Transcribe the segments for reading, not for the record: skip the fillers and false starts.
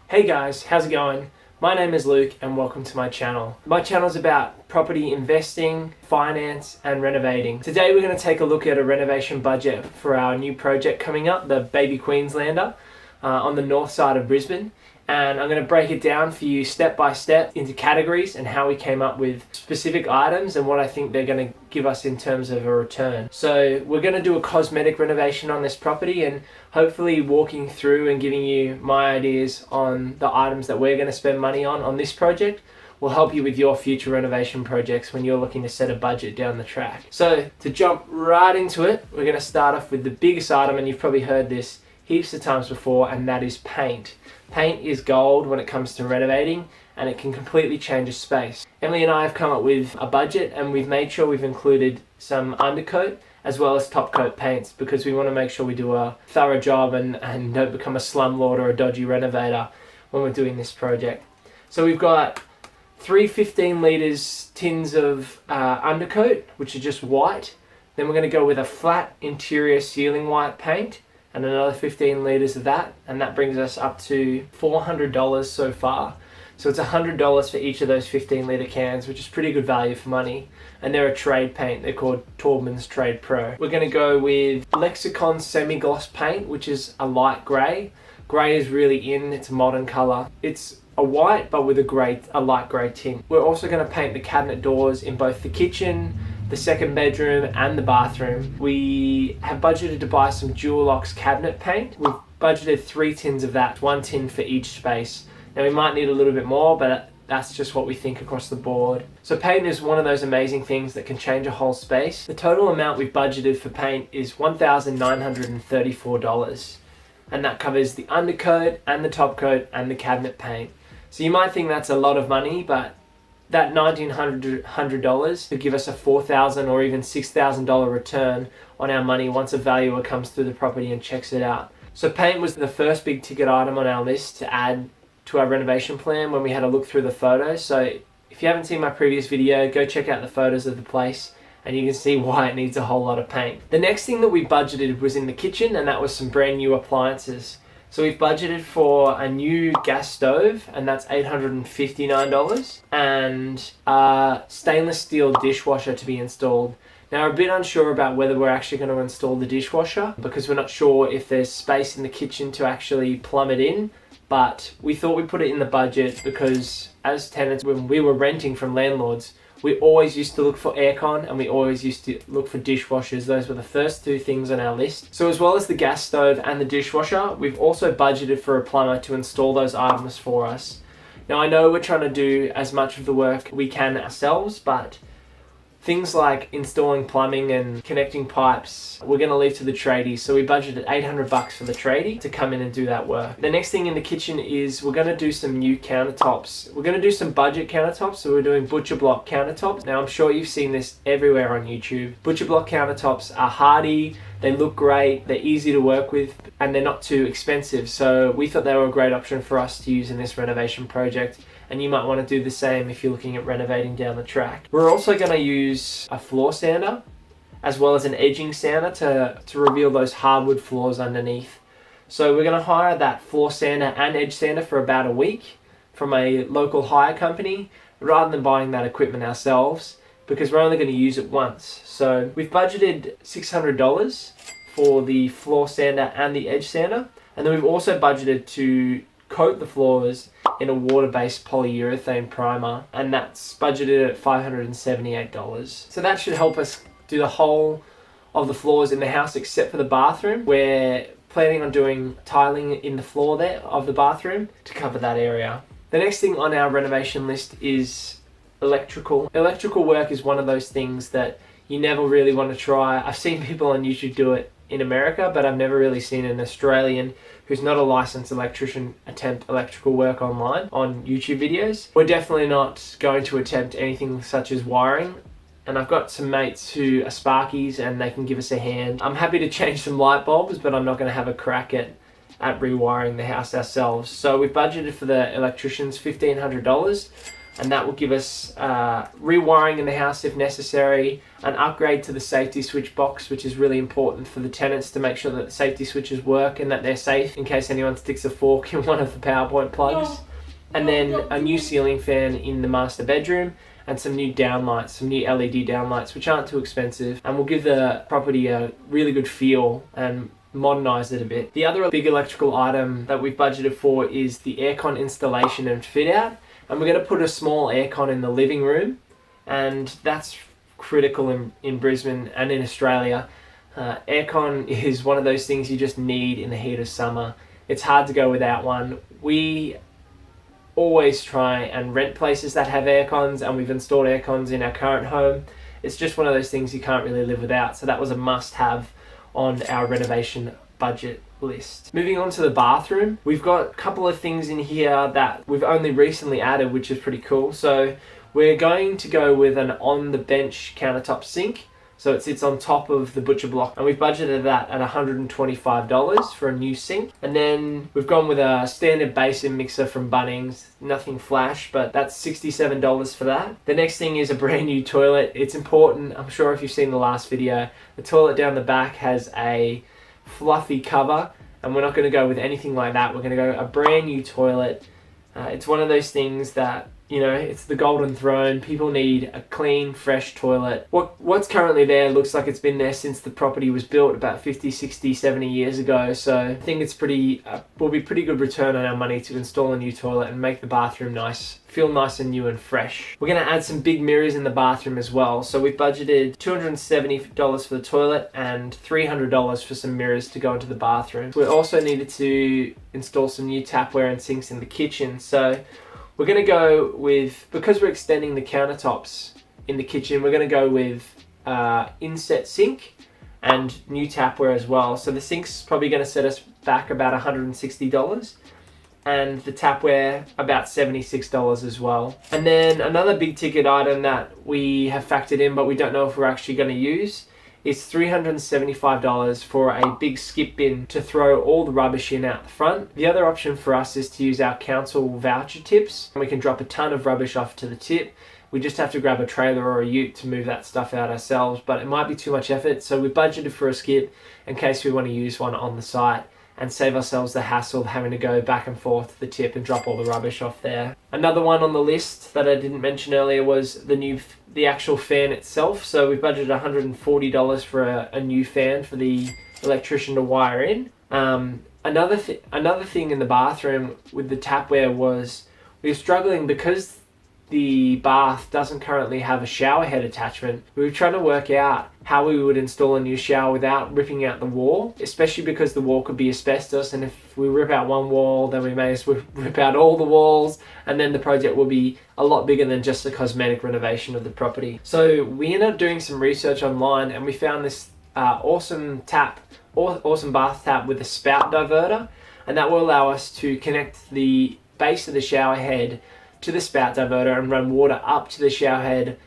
Hey guys, how's it going? My name is Luke and welcome to my channel. My channel is about property investing, finance and renovating. Today we're going to take a look at a renovation budget for our new project coming up, the Baby Queenslander on the north side of Brisbane. And I'm going to break it down for you step by step into categories and how we came up with specific items and what I think they're going to give us in terms of a return. So we're going to do a cosmetic renovation on this property and hopefully walking through and giving you my ideas on the items that we're going to spend money on this project will help you with your future renovation projects when you're looking to set a budget down the track. So to jump right into it, we're going to start off with the biggest item, and you've probably heard this heaps of times before, and that is paint. Paint is gold when it comes to renovating, and it can completely change a space. Emily and I have come up with a budget, and we've made sure we've included some undercoat as well as top coat paints because we want to make sure we do a thorough job and don't become a slumlord or a dodgy renovator when we're doing this project. So we've got 3 15 litres tins of undercoat, which are just white. Then we're going to go with a flat interior ceiling white paint and another 15 litres of that, and that brings us up to $400 so far. So it's $100 for each of those 15 litre cans, which is pretty good value for money. And they're a trade paint, they're called Taubman's Trade Pro. We're going to go with Lexicon semi-gloss paint, which is a light grey. Grey is really in, it's a modern colour. It's a white but with a light grey tint. We're also going to paint the cabinet doors in both the kitchen, the second bedroom and the bathroom. We have budgeted to buy some dual locks cabinet paint. We've budgeted 3 tins of that, 1 tin for each space. Now we might need a little bit more, but that's just what we think across the board. So paint is one of those amazing things that can change a whole space. The total amount we've budgeted for paint is $1,934, and that covers the undercoat and the top coat and the cabinet paint. So you might think that's a lot of money, but that $1,900 could give us a $4,000 or even $6,000 return on our money once a valuer comes through the property and checks it out. So paint was the first big ticket item on our list to add to our renovation plan when we had a look through the photos. So if you haven't seen my previous video, go check out the photos of the place and you can see why it needs a whole lot of paint. The next thing that we budgeted was in the kitchen, and that was some brand new appliances. So we've budgeted for a new gas stove, and that's $859, and a stainless steel dishwasher to be installed. Now we're a bit unsure about whether we're actually going to install the dishwasher because we're not sure if there's space in the kitchen to actually plumb it in, but we thought we'd put it in the budget because as tenants, when we were renting from landlords, we always used to look for aircon and we always used to look for dishwashers. Those were the first 2 things on our list. So as well as the gas stove and the dishwasher, we've also budgeted for a plumber to install those items for us. Now I know we're trying to do as much of the work we can ourselves, but things like installing plumbing and connecting pipes, we're going to leave to the tradies. So we budgeted $800 for the tradie to come in and do that work. The next thing in the kitchen is we're going to do some new countertops. We're going to do some budget countertops. So we're doing butcher block countertops. Now I'm sure you've seen this everywhere on YouTube. Butcher block countertops are hardy, they look great, they're easy to work with, and they're not too expensive. So we thought they were a great option for us to use in this renovation project. And you might want to do the same if you're looking at renovating down the track. We're also going to use a floor sander as well as an edging sander to reveal those hardwood floors underneath. So we're going to hire that floor sander and edge sander for about a week from a local hire company rather than buying that equipment ourselves because we're only going to use it once. So we've budgeted $600 for the floor sander and the edge sander, and then we've also budgeted to coat the floors in a water-based polyurethane primer, and that's budgeted at $578. So that should help us do the whole of the floors in the house except for the bathroom. We're planning on doing tiling in the floor there of the bathroom to cover that area. The next thing on our renovation list is electrical. Electrical work is one of those things that you never really want to try. I've seen people on YouTube do it in America, but I've never really seen an Australian who's not a licensed electrician attempt electrical work online on YouTube videos. We're definitely not going to attempt anything such as wiring, and I've got some mates who are sparkies and they can give us a hand. I'm happy to change some light bulbs, but I'm not going to have a crack at rewiring the house ourselves. So we've budgeted for the electricians $1,500. and that will give us rewiring in the house if necessary, an upgrade to the safety switch box, which is really important for the tenants to make sure that the safety switches work and that they're safe in case anyone sticks a fork in one of the power point plugs. And then a new ceiling fan in the master bedroom, and some new downlights, some new LED downlights, which aren't too expensive, and will give the property a really good feel and modernize it a bit. The other big electrical item that we've budgeted for is the aircon installation and fit out. And we're going to put a small aircon in the living room, and that's critical in Brisbane and in Australia. Aircon is one of those things you just need in the heat of summer. It's hard to go without one. We always try and rent places that have aircons, and we've installed aircons in our current home. It's just one of those things you can't really live without, so that was a must-have on our renovation budget list. Moving on to the bathroom, we've got a couple of things in here that we've only recently added, which is pretty cool. So we're going to go with an on the bench countertop sink, so it sits on top of the butcher block, and we've budgeted that at $125 for a new sink. And then we've gone with a standard basin mixer from Bunnings, nothing flash, but that's $67 for that. The next thing is a brand new toilet. It's important, I'm sure if you've seen the last video, the toilet down the back has a fluffy cover, and we're not going to go with anything like that. We're going to go a brand new toilet. It's one of those things that, you know, it's the golden throne. People need a clean, fresh toilet. What's currently there looks like it's been there since the property was built about 50, 60, 70 years ago. So I think it's will be pretty good return on our money to install a new toilet and make the bathroom feel nice and new and fresh. We're going to add some big mirrors in the bathroom as well. So we've budgeted $270 for the toilet and $300 for some mirrors to go into the bathroom. We also needed to install some new tapware and sinks in the kitchen. So we're going to go with, because we're extending the countertops in the kitchen, we're going to go with inset sink and new tapware as well. So the sink's probably going to set us back about $160, and the tapware about $76 as well. And then another big ticket item that we have factored in, but we don't know if we're actually going to use, is $375 for a big skip bin to throw all the rubbish in out the front. The other option for us is to use our council voucher tips, and we can drop a ton of rubbish off to the tip. We just have to grab a trailer or a ute to move that stuff out ourselves, but it might be too much effort, so we budgeted for a skip in case we want to use one on the site and save ourselves the hassle of having to go back and forth to the tip and drop all the rubbish off there. Another one on the list that I didn't mention earlier was the actual fan itself. So we budgeted $140 for a new fan for the electrician to wire in. Another thing in the bathroom with the tapware was we were struggling because the bath doesn't currently have a shower head attachment. We were trying to work out how we would install a new shower without ripping out the wall, especially because the wall could be asbestos, and if we rip out one wall, then we may as well rip out all the walls, and then the project will be a lot bigger than just a cosmetic renovation of the property. So we ended up doing some research online, and we found this awesome bath tap with a spout diverter, and that will allow us to connect the base of the shower head to the spout diverter and run water up to the shower head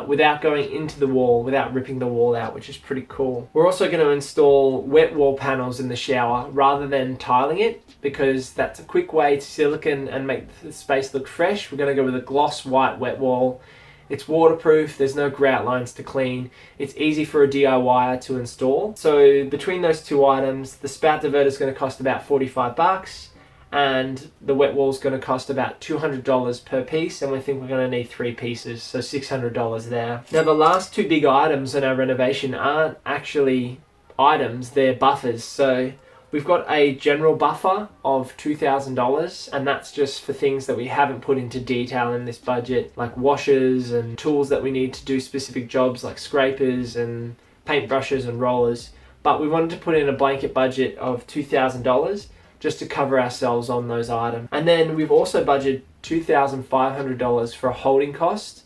without going into the wall, without ripping the wall out, which is pretty cool. We're also going to install wet wall panels in the shower rather than tiling it, because that's a quick way to silicone and make the space look fresh. We're going to go with a gloss white wet wall. It's waterproof, there's no grout lines to clean, it's easy for a DIYer to install. So between those two items, the spout diverter is going to cost about $45, and the wet wall is going to cost about $200 per piece, and we think we're going to need 3 pieces, so $600 there. Now the last two big items in our renovation aren't actually items, they're buffers. So we've got a general buffer of $2,000, and that's just for things that we haven't put into detail in this budget, like washers and tools that we need to do specific jobs like scrapers and paintbrushes and rollers. But we wanted to put in a blanket budget of $2,000 just to cover ourselves on those items. And then we've also budgeted $2,500 for a holding cost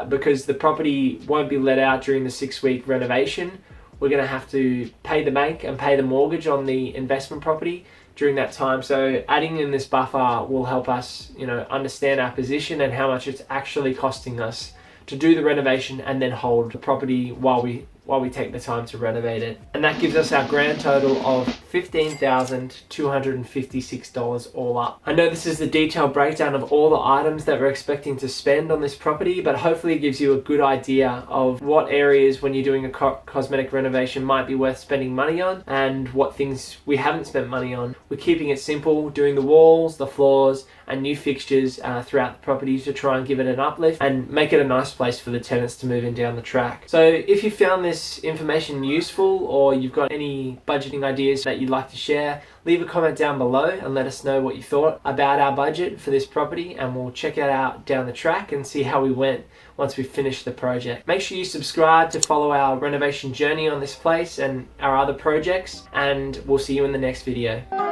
because the property won't be let out during the 6-week renovation. We're going to have to pay the bank and pay the mortgage on the investment property during that time. So adding in this buffer will help us, understand our position and how much it's actually costing us to do the renovation and then hold the property while we take the time to renovate it. And that gives us our grand total of $15,256 all up. I know this is the detailed breakdown of all the items that we're expecting to spend on this property, but hopefully it gives you a good idea of what areas when you're doing a cosmetic renovation might be worth spending money on and what things we haven't spent money on. We're keeping it simple, doing the walls, the floors, and new fixtures throughout the property to try and give it an uplift and make it a nice place for the tenants to move in down the track. So if you found this information useful or you've got any budgeting ideas that you'd like to share, leave a comment down below and let us know what you thought about our budget for this property, and we'll check it out down the track and see how we went once we finish the project. Make sure you subscribe to follow our renovation journey on this place and our other projects, and we'll see you in the next video.